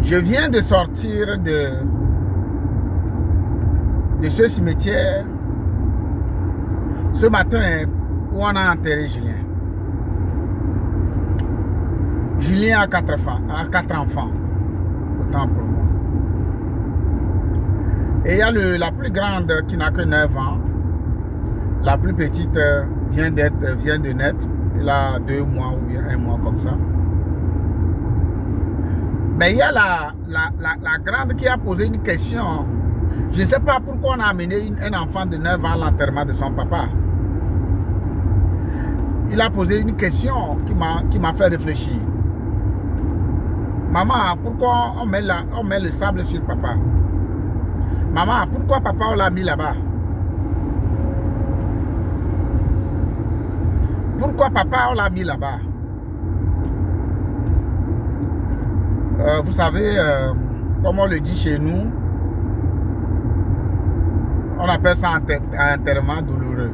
Je viens de sortir de ce cimetière ce matin où on a enterré Julien. Julien a 4 enfants, autant pour moi. Et il y a la plus grande qui n'a que 9 ans. La plus petite vient de naître. Il a 2 mois ou bien 1 mois comme ça. Mais il y a la grande qui a posé une question. Je ne sais pas pourquoi on a amené un enfant de 9 ans à l'enterrement de son papa. Il a posé une question qui m'a fait réfléchir. Maman, pourquoi on met le sable sur papa? Maman, pourquoi papa on l'a mis là-bas? Pourquoi papa on l'a mis là-bas? Vous savez, comme on le dit chez nous, on appelle ça un enterrement douloureux.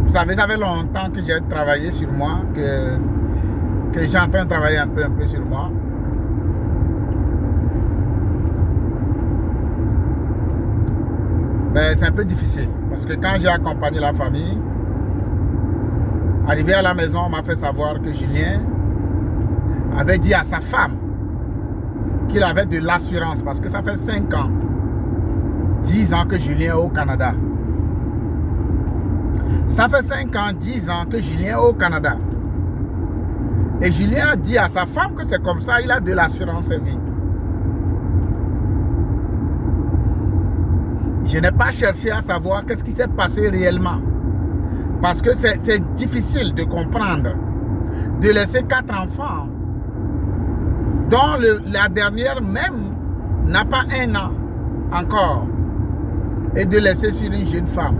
Vous savez, ça fait longtemps que j'ai travaillé sur moi, que j'ai en train de travailler un peu sur moi. Mais c'est un peu difficile, parce que quand j'ai accompagné la famille, arrivé à la maison, on m'a fait savoir que Julien avait dit à sa femme qu'il avait de l'assurance, parce que ça fait 5 ans, 10 ans que Julien est au Canada. Ça fait 5 ans, 10 ans que Julien est au Canada. Et Julien a dit à sa femme que c'est comme ça, il a de l'assurance vie. Je n'ai pas cherché à savoir qu'est-ce qui s'est passé réellement. Parce que c'est difficile de comprendre, de laisser 4 enfants, dont la dernière même n'a pas 1 an encore, et de laisser sur une jeune femme.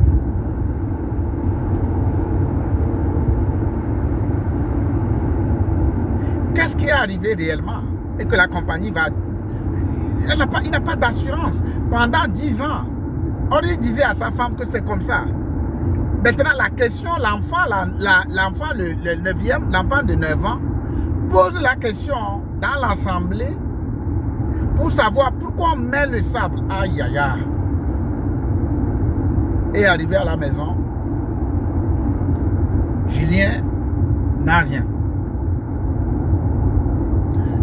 Qu'est-ce qui est arrivé réellement? Et que la compagnie va... Il n'a pas d'assurance. Pendant 10 ans, on lui disait à sa femme que c'est comme ça. Maintenant, la question, l'enfant de 9 ans, pose la question dans l'assemblée pour savoir pourquoi on met le sable. Aïe, aïe, aïe. Et arrivé à la maison, Julien n'a rien.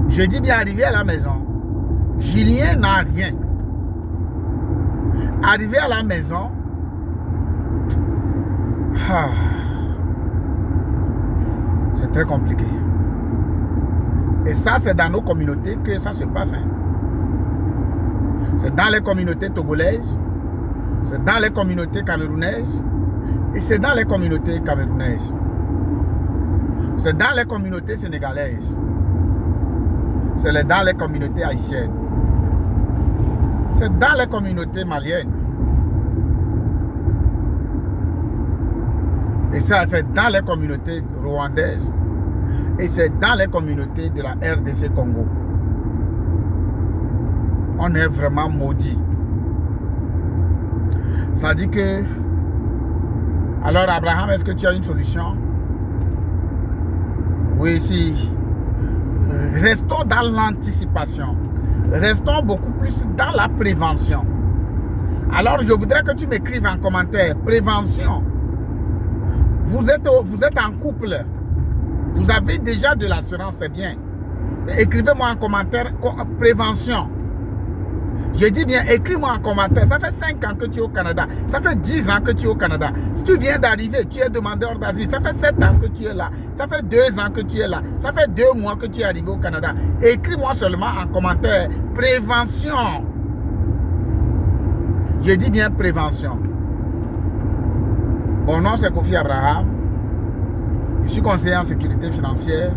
Je dis bien arrivé à la maison, Julien n'a rien. Arrivé à la maison, c'est très compliqué. Et ça, c'est dans nos communautés que ça se passe. C'est dans les communautés togolaises, c'est dans les communautés camerounaises, et c'est dans les communautés camerounaises. C'est dans les communautés sénégalaises. C'est dans les communautés haïtiennes. C'est dans les communautés maliennes. Et ça, c'est dans les communautés rwandaises. Et c'est dans les communautés de la RDC Congo. On est vraiment maudits. Ça dit que... Alors Abraham, est-ce que tu as une solution? Oui, si. Restons dans l'anticipation. Restons beaucoup plus dans la prévention. Alors, je voudrais que tu m'écrives en commentaire. Prévention. Vous êtes en couple. Vous avez déjà de l'assurance, c'est bien. Écrivez-moi en commentaire prévention. Je dis bien, écris-moi en commentaire. Ça fait 5 ans que tu es au Canada. Ça fait 10 ans que tu es au Canada. Si tu viens d'arriver, tu es demandeur d'asile. Ça fait 7 ans que tu es là. Ça fait 2 ans que tu es là. Ça fait 2 mois que tu es arrivé au Canada. Écris-moi seulement en commentaire prévention. Je dis bien prévention. Mon nom c'est Kofi Abraham. Je suis conseiller en sécurité financière,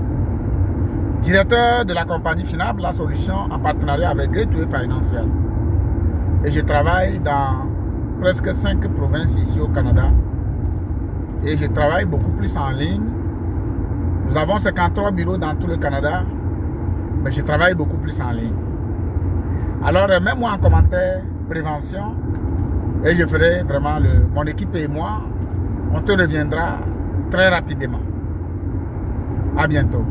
directeur de la compagnie Finable, la solution en partenariat avec Gateway Financial. Et je travaille dans presque 5 provinces ici au Canada. Et je travaille beaucoup plus en ligne. Nous avons 53 bureaux dans tout le Canada, mais je travaille beaucoup plus en ligne. Alors, mets-moi en commentaire prévention et je ferai vraiment mon équipe et moi, on te reviendra très rapidement. À bientôt.